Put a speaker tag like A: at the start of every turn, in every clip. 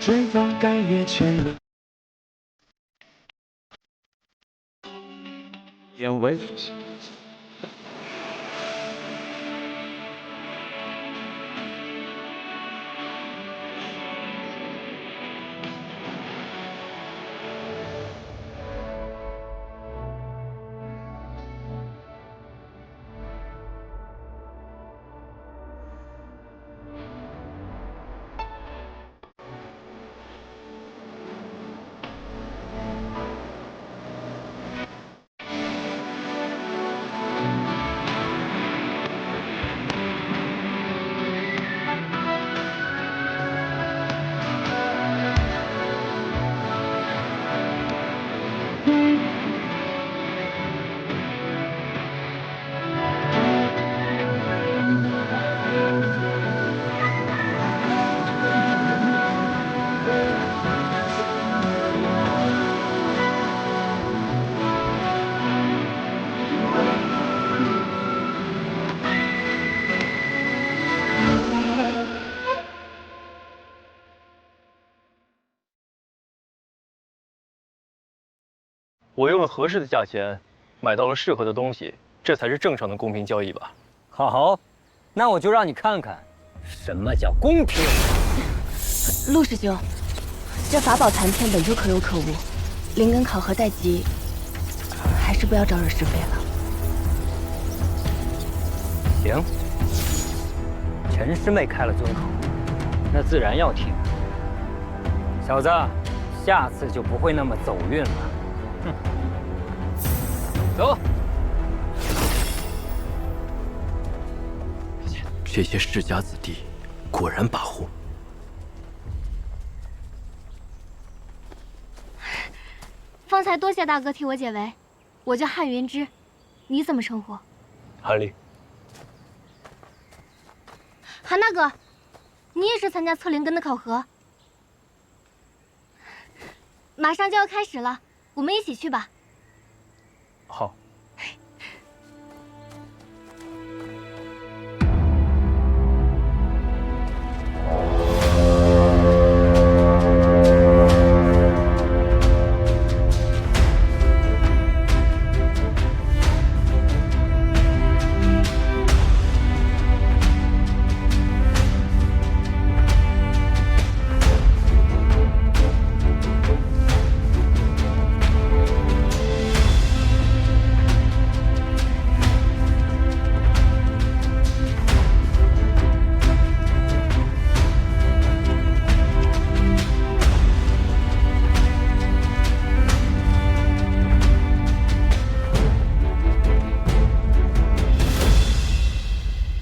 A: 追到改变前的眼尾。
B: 我用了合适的价钱，买到了适合的东西，这才是正常的公平交易吧？
C: 好，那我就让你看看，什么叫公平。
D: 陆师兄，这法宝残片本就可有可无，灵根考核待急，还是不要招惹是非了。
C: 行，陈师妹开了尊口，那自然要听。小子，下次就不会那么走运了。哼，走。
B: 这些世家子弟，果然跋扈。
E: 方才多谢大哥替我解围，我叫汉云之，你怎么称呼？
B: 韩立。
E: 韩大哥，你也是参加测灵根的考核？马上就要开始了，我们一起去吧。
B: 好。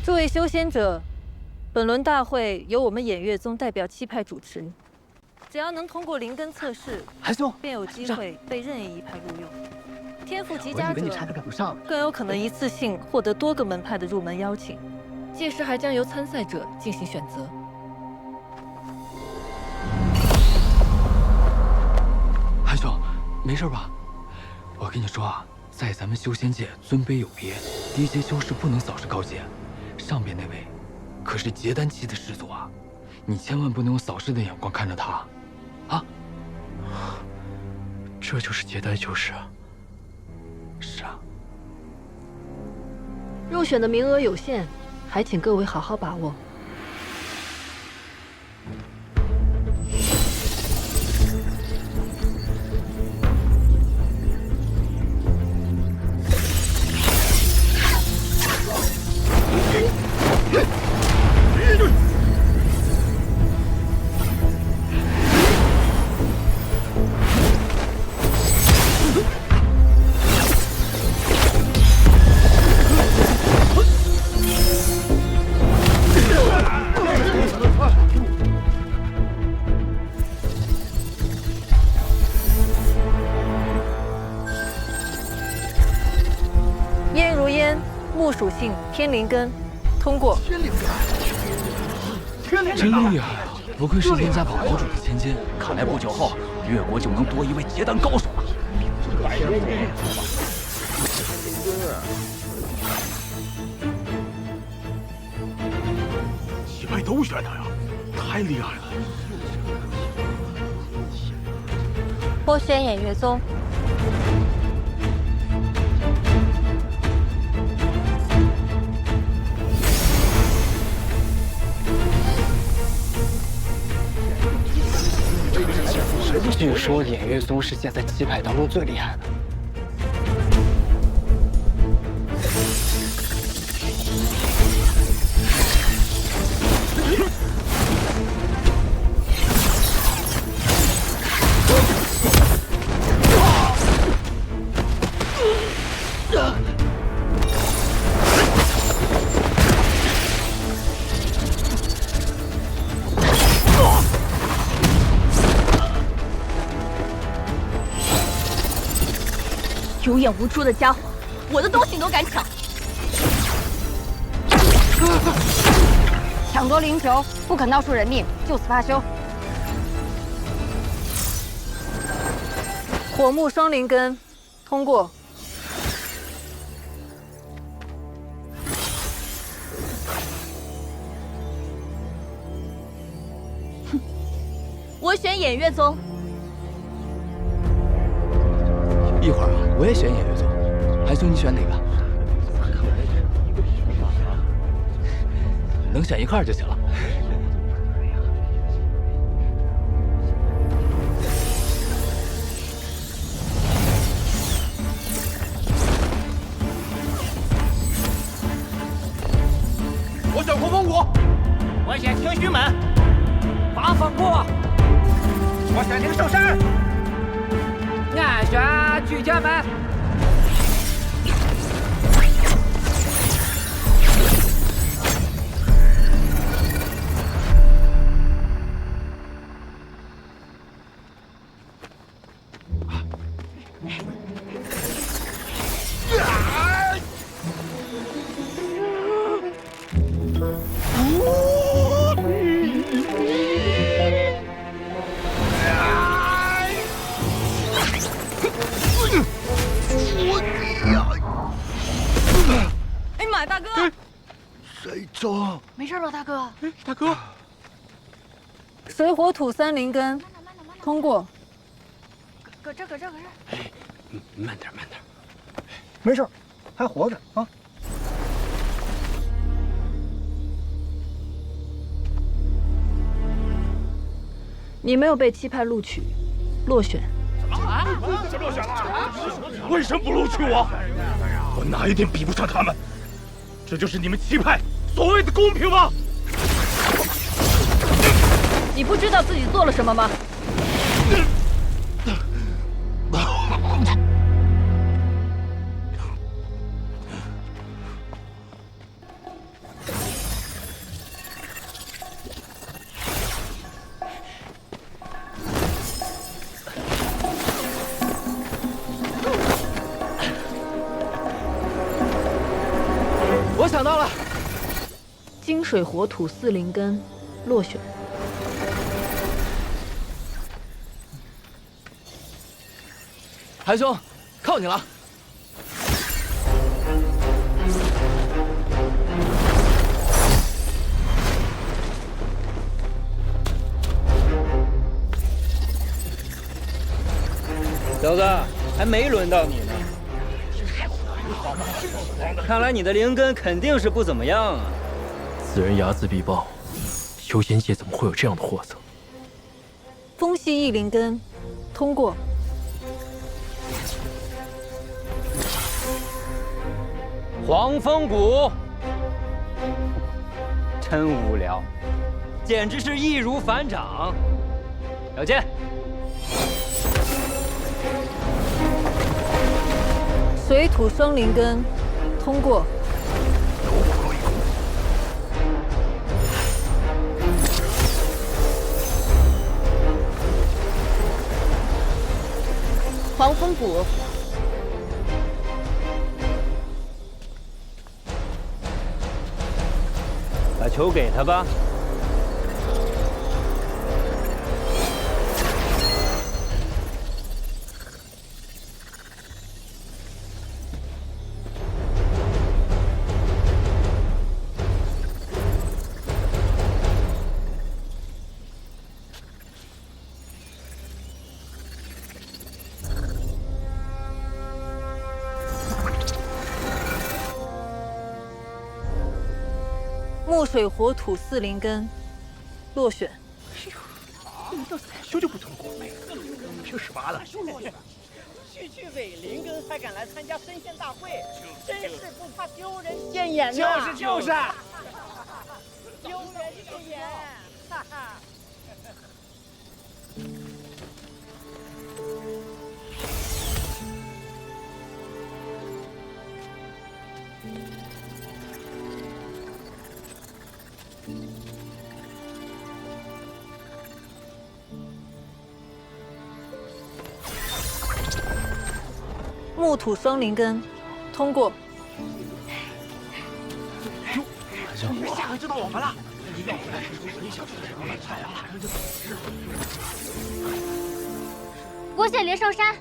F: 诸位修仙者，本轮大会由我们偃月宗代表七派主持。只要能通过灵根测试，
G: 韩兄
F: 便有机会被任意一派录用。天赋极佳者
G: 你差点赶不上，
F: 更有可能一次性获得多个门派的入门邀请。届时还将由参赛者进行选择。
G: 韩兄，没事吧？我跟你说啊，在咱们修仙界尊卑有别，低阶修士不能扫视高阶。上边那位，可是结丹期的师祖啊，你千万不能用扫视的眼光看着他，啊！
B: 这就是结丹修士啊？
G: 是啊。
F: 入选的名额有限，还请各位好好把握。烟如烟，木属性，天灵根，通过。
G: 真厉害啊！不愧是连家堡堡主的千金，
H: 看来不久后，越国就能多一位结丹高手了。
I: 七派都选他呀，太厉害了！
F: 我选偃月宗。
C: 据说偃月宗是现在7派当中最厉害的。
D: 有眼无珠的家伙，我的东西你都敢抢！
I: 抢夺灵球，不肯闹出人命，就此罢休。
F: 火木双灵根，通过。
D: 我选偃月宗。
G: 一会儿啊，我也选偃月宗。韩兄，你选哪个？能选一块就行了。
H: 我选狂风谷，
C: 我选清虚门。防风过。
H: 我选灵兽山，
C: 俺选巨剑门。
D: 哎妈，大哥！
H: 谁中？
I: 没事吧，大哥？
H: 大哥，
F: 水火土3灵根，通过。
I: 搁这。
H: 慢点，慢点。
J: 没事，还活着啊。
F: 你没有被7派录取，落选。
H: 怎么落选了？为什么不录取我？我哪一点比不上他们？这就是你们7派所谓的公平吗？
F: 你不知道自己做了什么吗？
C: 我想到了，
F: 金水火土4灵根，落选。
G: 韩兄，靠你了。
C: 小子，还没轮到你呢。看来你的灵根肯定是不怎么样啊。
B: 此人睚眦必报，修仙界怎么会有这样的货色？
F: 风系1灵根，通过。
C: 黄风谷，真无聊，简直是易如反掌。小剑，
F: 水土双灵根，通过。
D: 黄风谷，
C: 把球给他吧。
F: 木水火土四灵根，落选。
H: 这散修就不通过，凭什么了？
K: 区委灵根还敢来参加申仙大会，真是不怕丢人现眼呐！
H: 就是。
K: 丢人现眼，哈哈。
F: 木土双灵根，通过。
H: 下回知道我们了。
E: 郭谢林上山。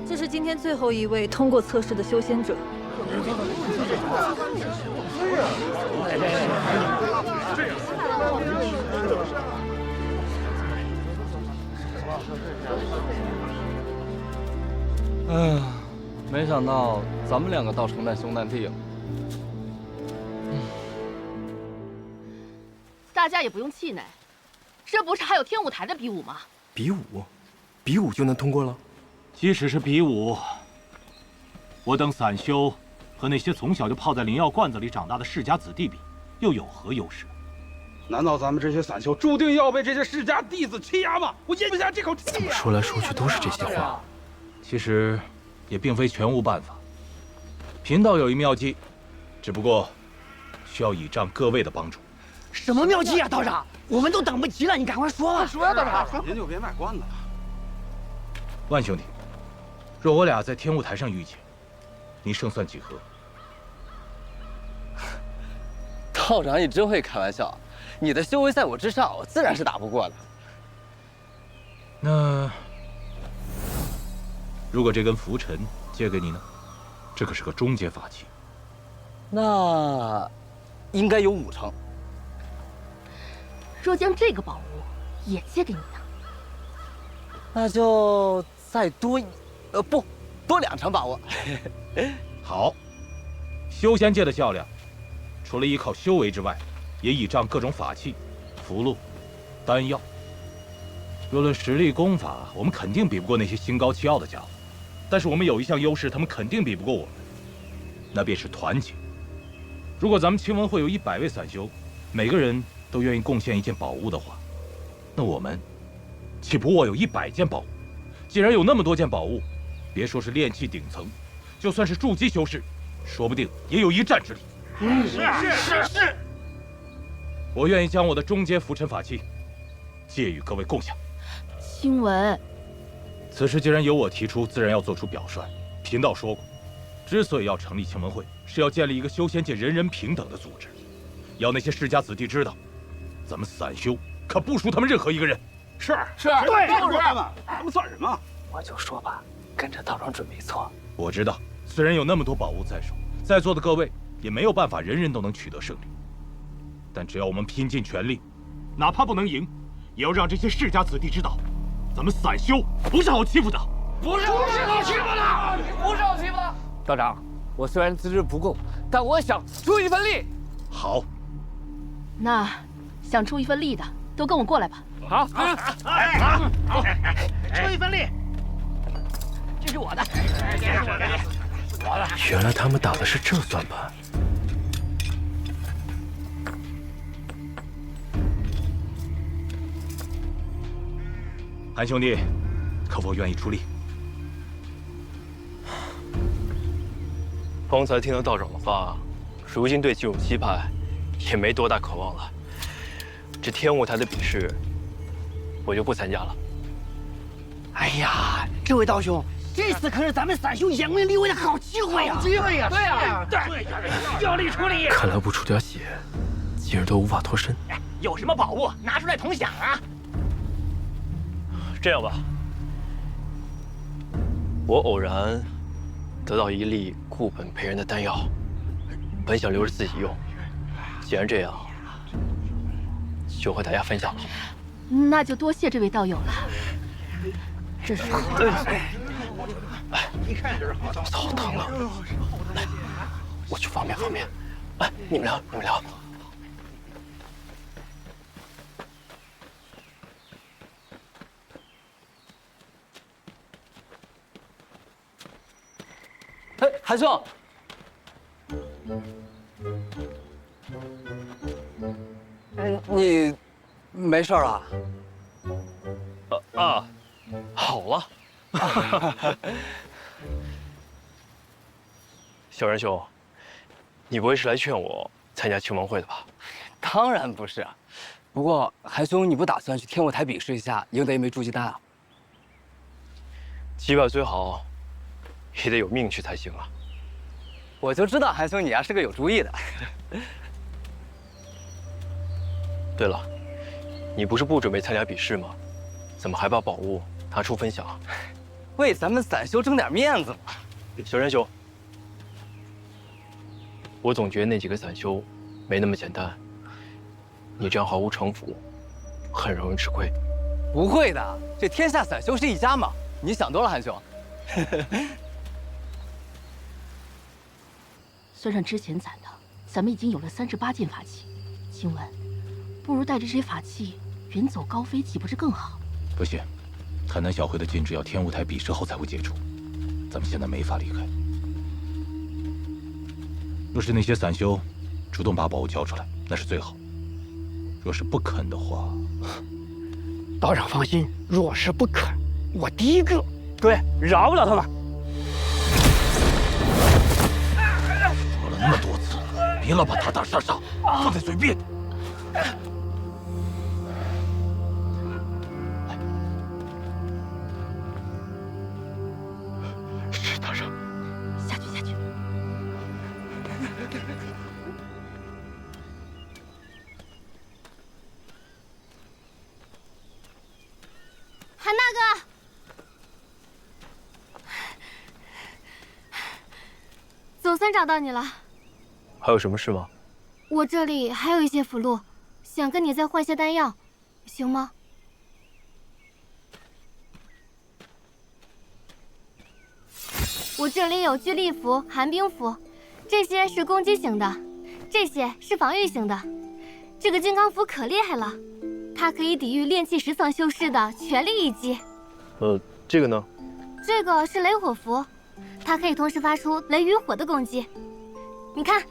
F: 这是今天最后一位通过测试的修仙者。
G: 没想到咱们两个倒成难兄难弟了。
I: 大家也不用气馁，这不是还有天舞台的比武吗？
L: 比武，比武就能通过了？
H: 即使是比武，我等散修和那些从小就泡在灵药罐子里长大的世家子弟比，又有何优势？
M: 难道咱们这些散修注定要被这些世家弟子欺压吗？我咽不下这口气呀！
L: 怎么说来说去都是这些话？
H: 其实也并非全无办法。贫道有一妙计，只不过需要倚仗各位的帮助。
K: 什么妙计呀，道长？我们都等不及了，你赶快说吧。
M: 说呀，道长，您就别卖关子了。
H: 万兄弟，若我俩在天雾台上遇见，你胜算几何？
N: 道长，你真会开玩笑。你的修为在我之上，我自然是打不过的。
H: 那如果这根拂尘借给你呢？这可是个中阶法器。
N: 那应该有5成。
I: 若将这个宝物也借给你呢？
N: 那就再多不多2成把握。
H: 好，修仙界的较量，除了依靠修为之外，也倚仗各种法器、符箓、丹药。若论实力功法，我们肯定比不过那些心高气傲的家伙。但是我们有一项优势，他们肯定比不过我们，那便是团结。如果咱们青文会有100位散修，每个人都愿意贡献一件宝物的话，那我们岂不握有100件宝物？既然有那么多件宝物，别说是炼器顶层，就算是筑基修士，说不定也有一战之力。是。我愿意将我的中阶拂尘法器借与各位共享。
I: 青文，
H: 此事既然由我提出，自然要做出表率。贫道说过，之所以要成立青文会，是要建立一个修仙界人人平等的组织，要那些世家子弟知道，咱们散修可不输他们任何一个人。
M: 是，
K: 对，
M: 就是他们，他们算什么？
N: 我就说吧，跟着道长准没错。
H: 我知道，虽然有那么多宝物在手，在座的各位也没有办法人人都能取得胜利，但只要我们拼尽全力，哪怕不能赢，也要让这些世家子弟知道，咱们散修不是好欺负的。
K: 不是好欺负的，不是好欺负的。
N: 道长，我虽然资质不够，但我想出一份力。
H: 好，
I: 那想出一份力的，都跟我过来吧。
K: 好，出一份力。这是我的，
L: 原来他们打的是这算盘。
H: 韩兄弟，可否愿意出力？
B: 方才听了道长的话，如今对这种棋牌也没多大渴望了。这天舞台的比试，我就不参加了。
K: 哎呀，这位道兄，这次可是咱们散修扬名立万的好机会呀！
I: 机会呀！
K: 对呀，对，要力出力。
L: 看来不出点血，今儿都无法脱身。
K: 有什么宝物拿出来同享啊！
B: 这样吧，我偶然得到一粒固本培元的丹药，本想留着自己用，既然这样，就和大家分享了。
I: 那就多谢这位道友了。这是好
B: 一看就是好的。好疼啊！来，我去方便。哎，你们聊。
N: 哎，韩兄，你没事啊？
B: 好了。小仁兄，你不会是来劝我参加青盟会的吧？
N: 当然不是，不过韩兄，你不打算去天舞台比试一下，赢得一枚筑基丹啊？
B: 击败最好，也得有命去才行啊。
N: 我就知道韩兄你是个有主意的。
B: 对了，你不是不准备参加比试吗？怎么还把宝物拿出分享？
N: 为咱们散修争点面子嘛。
B: 小仁兄，我总觉得那几个散修没那么简单。你这样毫无城府，很容易吃亏。
N: 不会的，这天下散修是一家嘛。你想多了，韩兄。
I: 算上之前攒的，咱们已经有了38件法器。请问，不如带着这些法器远走高飞，岂不是更好？
H: 不行，台南小会的禁制要天舞台比试后才会解除，咱们现在没法离开。若是那些散修主动把宝物交出来，那是最好；若是不肯的话，
K: 道长放心，若是不肯，我第一个。对，饶不了他们。
H: 说了那么多次，别老把打打杀杀放在嘴边。
B: 是大圣。
I: 下去。
E: 韩大哥。总算找到你了。
B: 还有什么事吗？
E: 我这里还有一些符箓，想跟你再换些丹药，行吗？我这里有聚力符、寒冰符，这些是攻击型的，这些是防御型的。这个金刚符可厉害了，它可以抵御炼气10层修士的全力一击。
B: 这个呢？
E: 这个是雷火符。它可以同时发出雷与火的攻击，你看。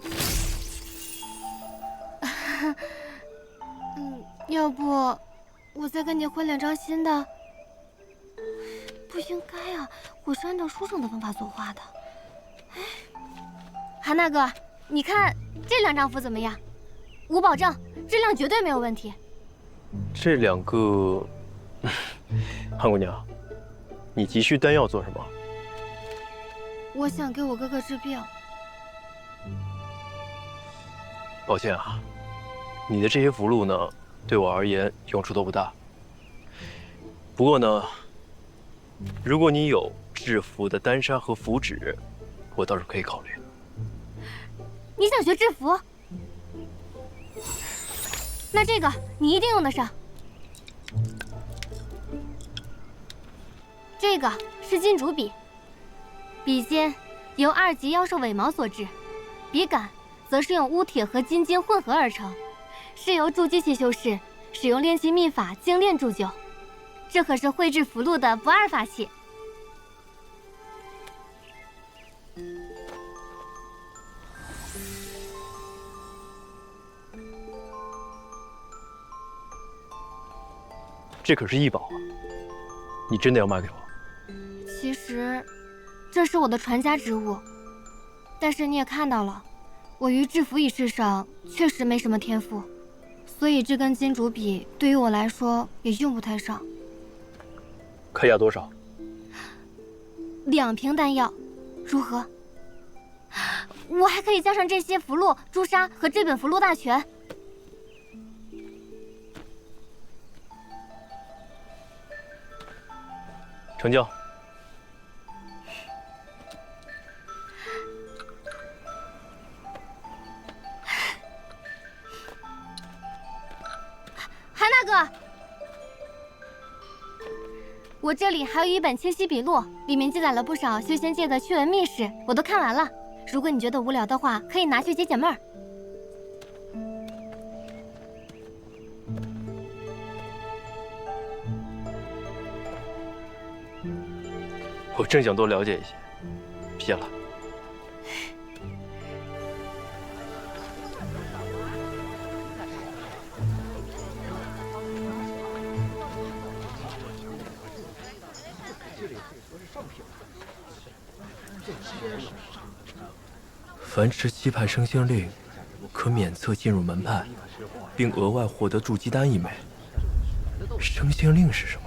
E: 要不我再给你换2张新的？不应该啊，我是按照书上的方法作画的。哎，韩大哥，你看这2张符怎么样？我保证质量绝对没有问题。
B: 这2个，韩姑娘，你急需丹药做什么？
E: 我想给我哥哥治病。
B: 抱歉啊，你的这些符箓呢，对我而言用处都不大。不过呢，如果你有制符的丹砂和符纸，我倒是可以考虑。
E: 你想学制符？那这个你一定用得上。这个是金竹笔。笔尖由2级妖兽尾毛所制，笔杆则是用乌铁和金晶混合而成，是由筑基期修士使用炼气秘法精炼铸就。这可是绘制符箓的不二法器。
B: 这可是异宝啊！你真的要卖给我？
E: 其实，这是我的传家之物，但是你也看到了，我于制符一事上确实没什么天赋，所以这根金竹笔对于我来说也用不太上。
B: 开价多少
E: ？2瓶丹药，如何？我还可以加上这些符箓、朱砂和这本符箓大全。
B: 成交。
E: 我这里还有一本清晰笔录，里面记载了不少修仙界的趣闻秘事，我都看完了。如果你觉得无聊的话，可以拿去解解闷儿。
B: 我正想多了解一些，谢了。
L: 凡持7派升仙令，可免册进入门派，并额外获得筑基丹1枚。升仙令是什么？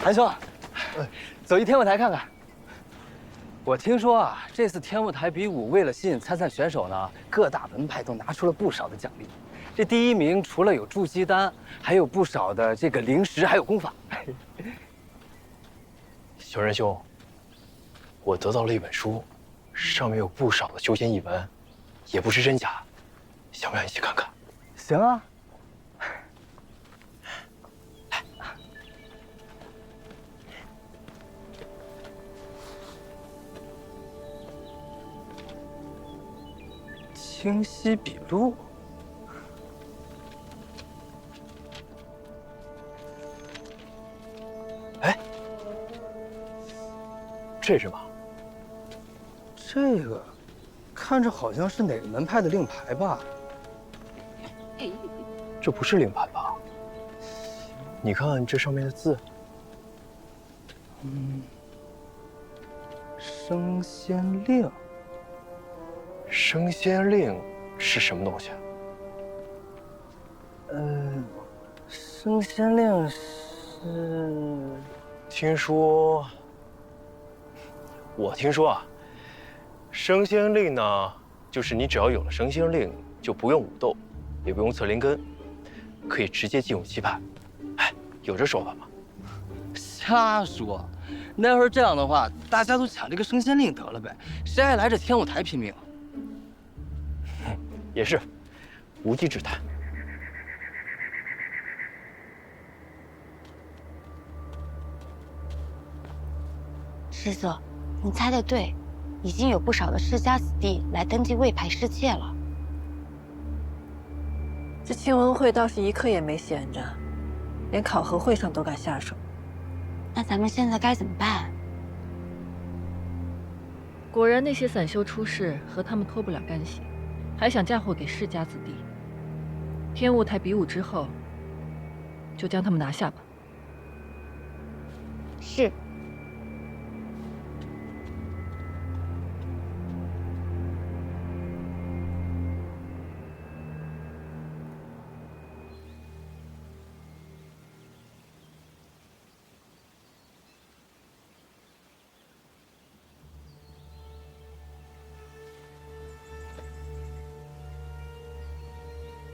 N: 韩兄，走一天舞台看看。我听说啊，这次天舞台比武为了吸引参赛选手呢，各大门派都拿出了不少的奖励。这第1名除了有筑基丹，还有不少的这个灵石，还有功法。
B: 小仁兄，我得到了一本书，上面有不少的修仙译文，也不知真假，想不想一起看看？
N: 行啊。清晰笔录。
B: 哎，这是什么？
N: 这个看着好像是哪个门派的令牌吧？
B: 这不是令牌吧？你看这上面的字。
N: 升仙令。
B: 升仙令是什么东西啊？
N: 升仙令是……
B: 我听说啊，升仙令呢，就是你只要有了升仙令，就不用武斗，也不用测灵根，可以直接进入7派。哎，有这说法吗？
N: 瞎说！那要是这样的话，大家都抢这个升仙令得了呗，谁还来这天舞台拼命啊？
B: 也是，无稽之谈。
O: 师祖，你猜得对，已经有不少的世家子弟来登记魏牌侍妾了。
F: 这清文会倒是一刻也没闲着，连考核会上都敢下手。
O: 那咱们现在该怎么办？
F: 果然那些散修出世和他们脱不了干系。还想嫁祸给世家子弟。天舞台比武之后，就将他们拿下吧。
O: 是。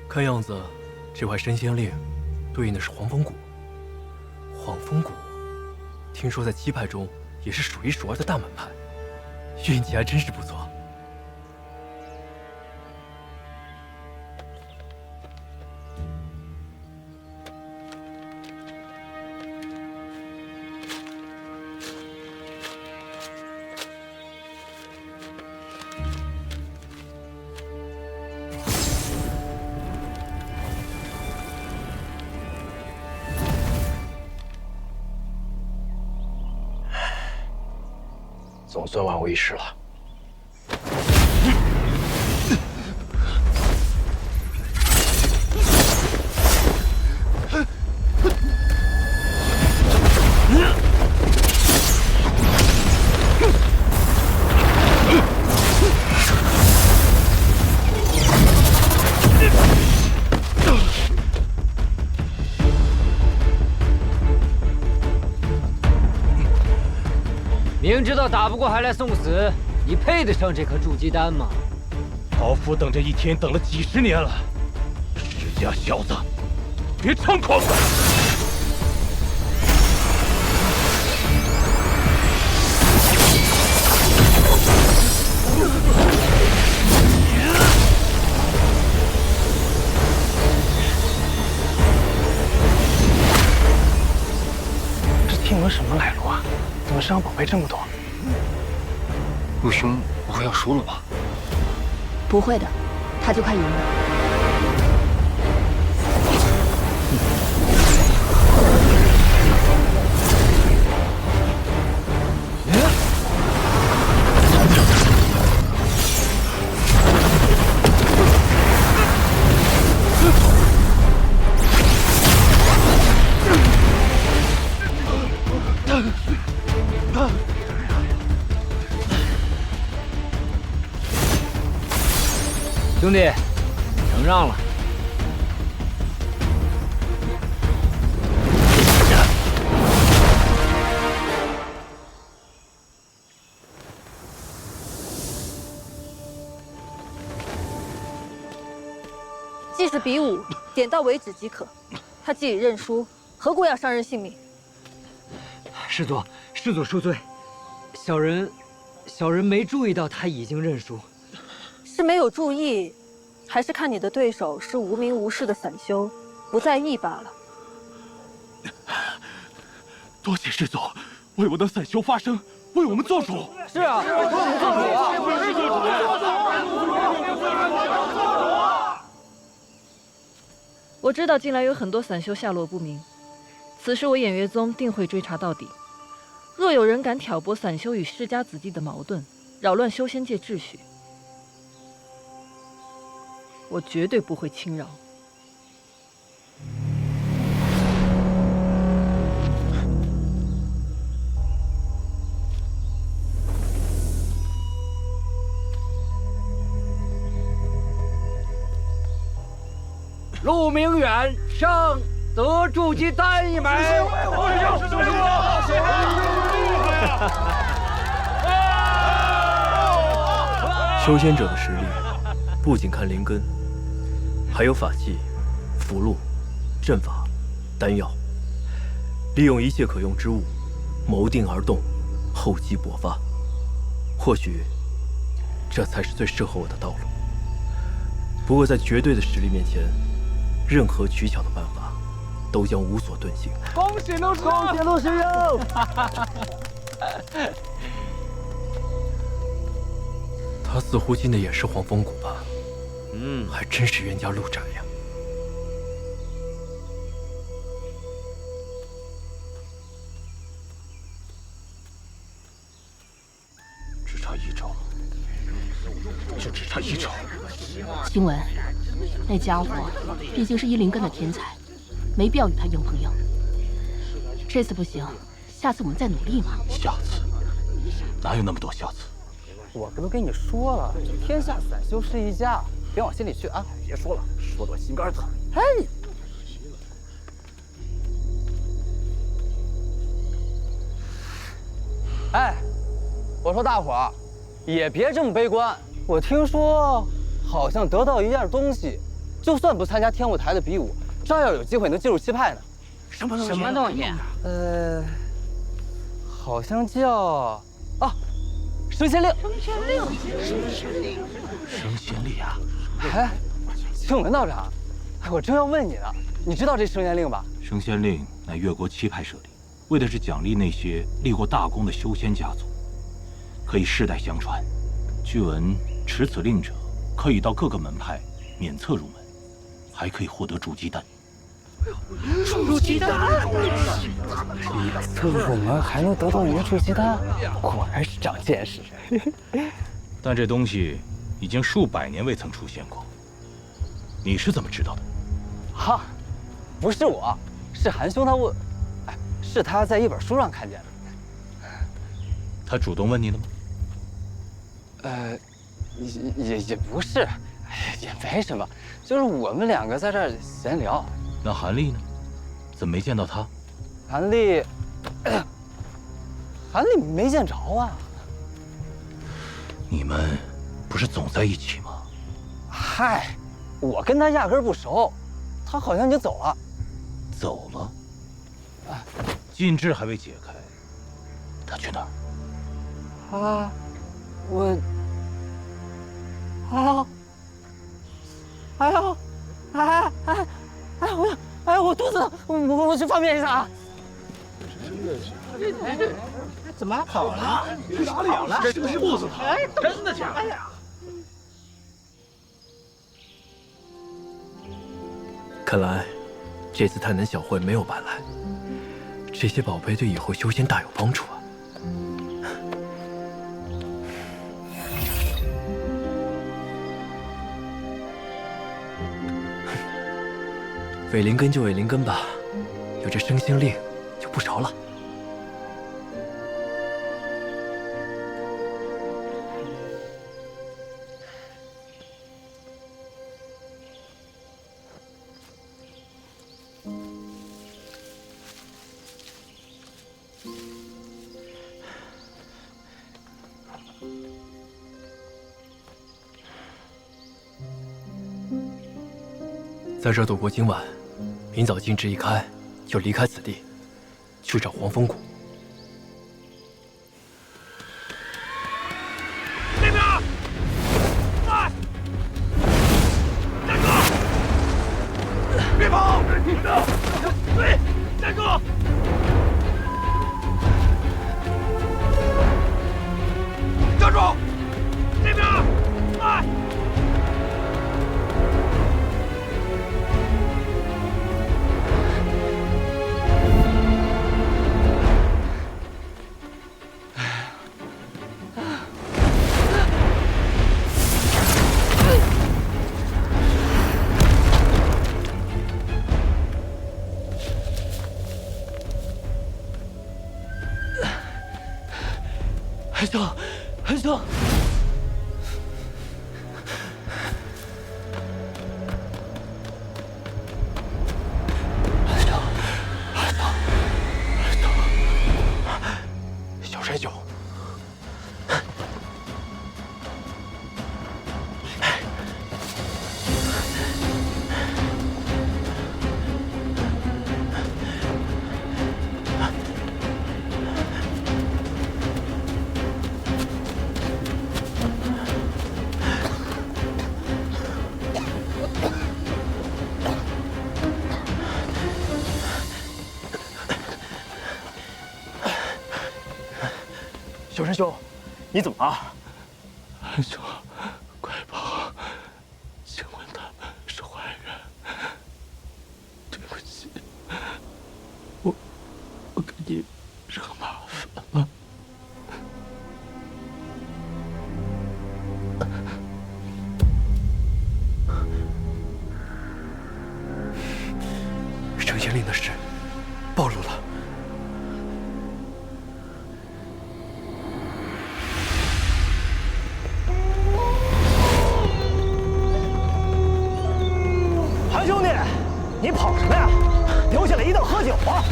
L: 看样子，这块升仙令对应的是黄风谷。黄风谷，听说在7派中也是数1数2的大门派，运气还真是不错。
B: 总算万无一失了。
C: 明知道打不过还来送死，你配得上这颗筑基丹吗？
H: 老夫等这一天等了几十年了，世家小子，别猖狂！
J: 这天文什么来路啊？怎么身上宝贝这么多？陆兄不会要输了吧？
D: 不会的，他就快赢了。
C: 兄弟，承让了。
F: 既是比武，点到为止即可。他既已认输，何故要伤人性命？
C: 师祖恕罪，小人没注意到他已经认输。
F: 是没有注意，还是看你的对手是无名无事的散修，不在意罢了？
H: 多谢师祖为我的散修发声，为我们做主。
C: 是啊，为我们做
F: 主。我知道近来有很多散修下落不明，此事我偃月宗定会追查到底。若有人敢挑拨散修与世家子弟的矛盾，扰乱修仙界秩序，我绝对不会轻饶。
C: 陆明远胜，得筑基丹一枚。
B: 修仙者的实力，不仅看灵根，还有法器、符箓、阵法、丹药，利用一切可用之物，谋定而动，厚积薄发。或许，这才是最适合我的道路。不过，在绝对的实力面前，任何取巧的办法，都将无所遁形。
C: 恭喜陆师，恭喜陆师兄！
B: 他似乎进的也是黄风谷吧？还真是冤家路窄呀。
H: 只差一招，就只差一招。
I: 晴雯，那家伙毕竟是1灵根的天才，没必要与他硬碰硬。这次不行，下次我们再努力嘛。
H: 下次？哪有那么多下次？
N: 我不都跟你说了，天下散修是一家，别往心里去啊！别说了，说得我心肝疼。哎，哎，我说大伙儿也别这么悲观。我听说好像得到一样东西，就算不参加天舞台的比武，照样有机会能进入七派呢。
C: 什么东西？
N: 好像叫升仙令。
H: 升仙令啊！
N: 哎，青文道长，我正要问你呢，你知道这升仙令吧？
H: 升仙令乃越国七派设立，为的是奖励那些立过大功的修仙家族，可以世代相传。据闻持此令者，可以到各个门派免册入门，还可以获得筑基丹。
C: 筑基丹，
N: 这我们还能得到一个筑基丹，果然是长见识。
H: 但这东西已经数百年未曾出现过，你是怎么知道的？
N: 哈，不是我，是韩兄他问，是他在一本书上看见的。
H: 他主动问你了吗？
N: 也不是，也没什么，就是我们两个在这儿闲聊。
H: 那韩立呢？怎么没见到他？
N: 韩立坛里没见着啊。
H: 你们不是总在一起吗？
N: 嗨，我跟他压根不熟，他好像已经走了。
H: 走了？禁制还未解开，他去哪儿？
N: 啊，我，我肚子疼，我去方便一下啊。
K: 怎么跑了？去哪里了？这是肚子疼，真的假的呀？
L: 看来这次探南小会没有白来，这些宝贝对以后修仙大有帮助啊。伪灵根就伪灵根吧，有这升仙令就不着了。在这度过今晚，明早禁制一开，就离开此地，去找黄风谷。
B: 那边，快，站住！别跑！对，站住！站住！这边，快！
N: 韩兄，韩兄，
L: 小山酒。
B: 小山兄，你怎么了？
G: 韩兄，快跑！请问他们是坏人？对不起，我给你惹麻烦了。
L: 升仙令的事暴露了。
K: 韩兄弟，你跑什么呀？留下来一道喝酒啊！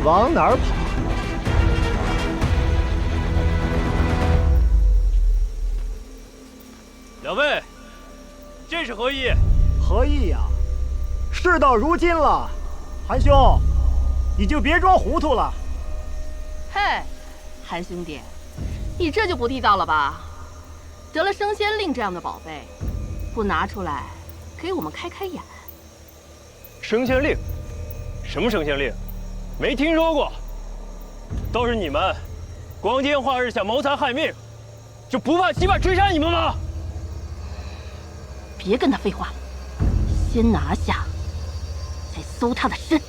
K: 往哪儿跑？
B: 两位，这是何意？
K: 何意呀？事到如今了，韩兄，你就别装糊涂了。
I: 嘿，韩兄弟，你这就不地道了吧？得了升仙令这样的宝贝，不拿出来给我们开开眼。
B: 升仙令？什么升仙令？没听说过。都是你们，光天化日下谋财害命，就不怕七爸追杀你们吗？
I: 别跟他废话了，先拿下，再搜他的身。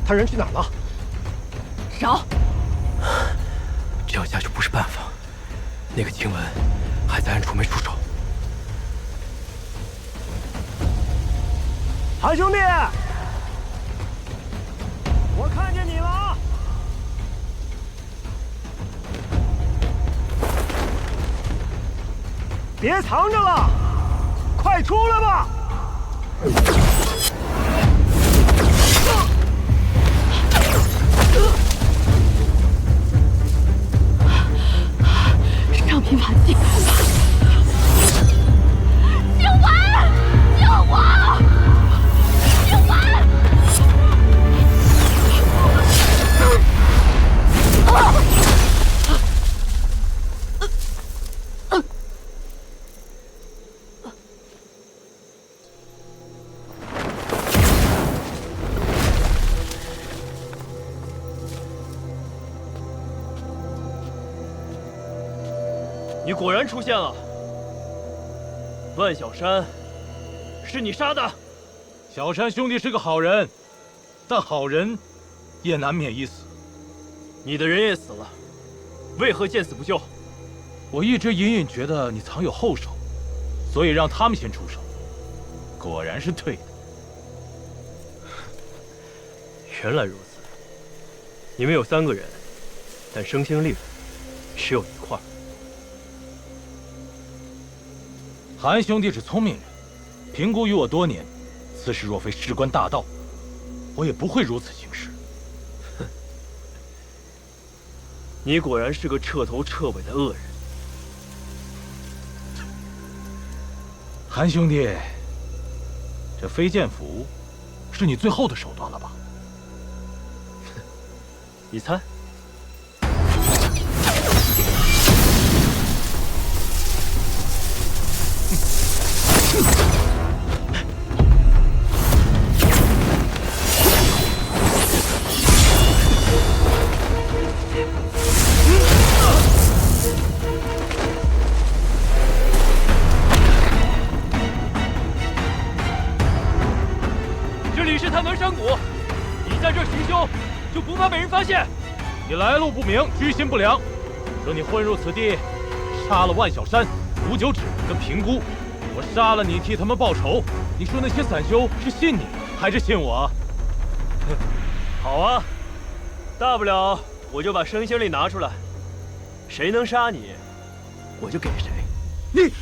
J: 他人去哪儿了？
I: 找。
L: 这样下去不是办法。那个晴雯还在暗处没出手。
J: 韩兄弟，我看见你了。别藏着了，快出来吧！
I: 上品法进来了！静雯，救我！静雯！
B: 你果然出现了，万小山，是你杀的？
H: 小山兄弟是个好人，但好人也难免一死。
B: 你的人也死了，为何见死不救？
H: 我一直隐隐觉得你藏有后手，所以让他们先出手。果然是对的。
B: 原来如此，你们有3个人，但生星令只有1块。
H: 韩兄弟是聪明人，评估于我多年，此事若非事关大道，我也不会如此行事。
B: 哼，你果然是个彻头彻尾的恶人。
H: 韩兄弟，这飞剑符是你最后的手段了吧？
B: 你猜？这里是探门山谷，你在这行凶，就不怕被人发现？
H: 你来路不明，居心不良，说你混入此地，杀了万小山、吴九指跟平姑，我杀了你替他们报仇。你说那些散修是信你还是信我？
B: 好啊，大不了我就把生星令拿出来，谁能杀你，我就给谁。
J: 你。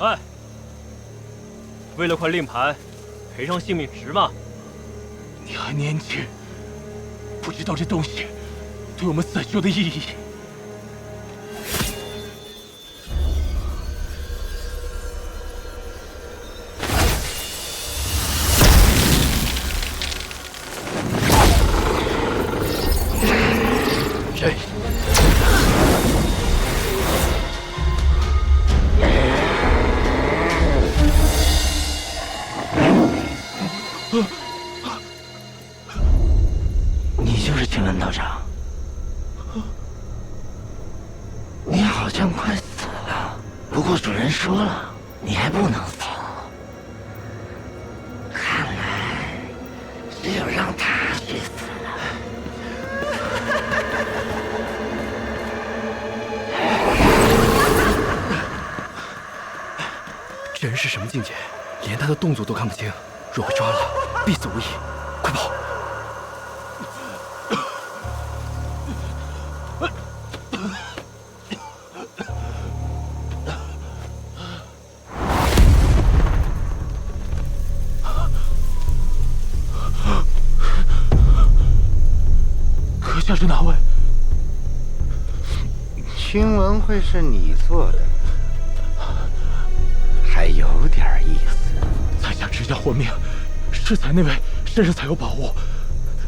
B: 哎，为了块令牌，赔上性命值吗？
H: 你还年轻，不知道这东西对我们散修的意义。
B: 谁？
A: 情，文道长？你好像快死了，不过主人说了，你还不能走。看来只有让他去死了。
L: 这人是什么境界？连他的动作都看不清，若被抓了，必死无疑。快跑！
H: 阁下是哪位？
A: 听闻会是你做的，还有点意思。
H: 在下只想活命，适才那位身上才有宝物。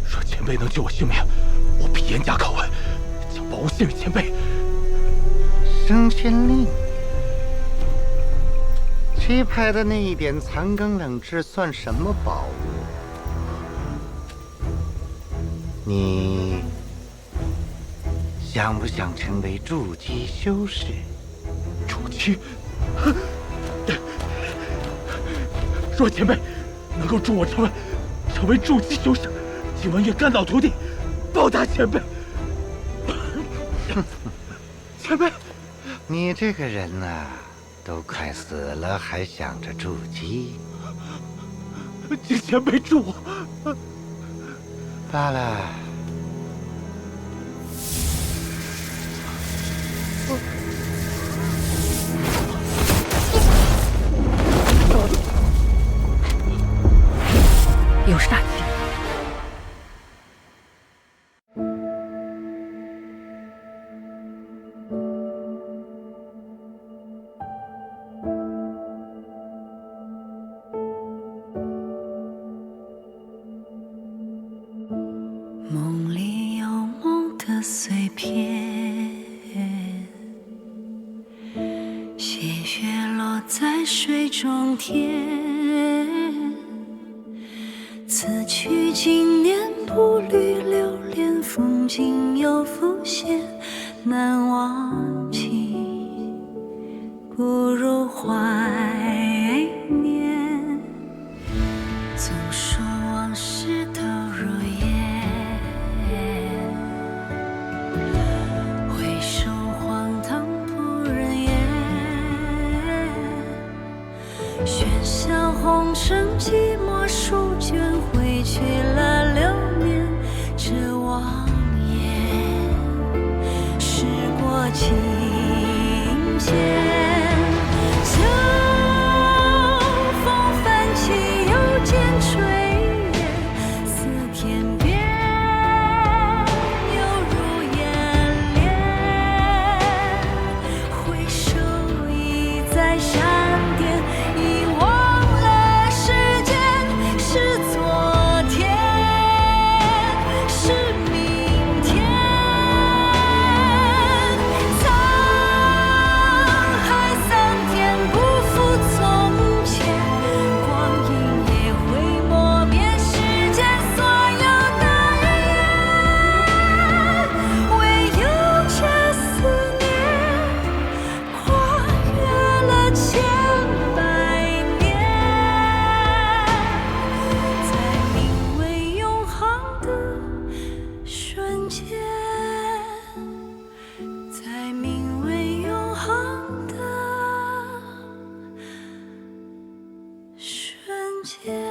H: 若前辈能救我性命，我必严加拷问，将宝物献与前辈。
A: 升仙令，七派的那一点残羹冷炙算什么宝物？你想不想成为筑基修士？
H: 筑基？若前辈能够助我成为筑基修士，今晚愿甘老涂地，报答前辈。前辈，
A: 你这个人呐，都快死了，还想着筑基？
H: 请前辈助我。
A: 罢了。
F: 有煞气。
P: 梦里有梦的碎片，细雪落在水中天。此去经年，步履流连，风景又浮现，难忘记，不如怀念。总说往事都如烟，回首荒唐不忍言。喧嚣红尘，寂寞书卷，挥去了流年。这望眼，时过境迁。秋风泛起，又见炊烟，似天边，犹如烟帘。回首已在山巅，遗忘了时间是昨天，是明天。沧海桑田，不负从前，光阴也会磨灭世间所有的语言，唯有这思念跨越了千百年，在名为永恒的瞬间，在名为永恒的瞬间。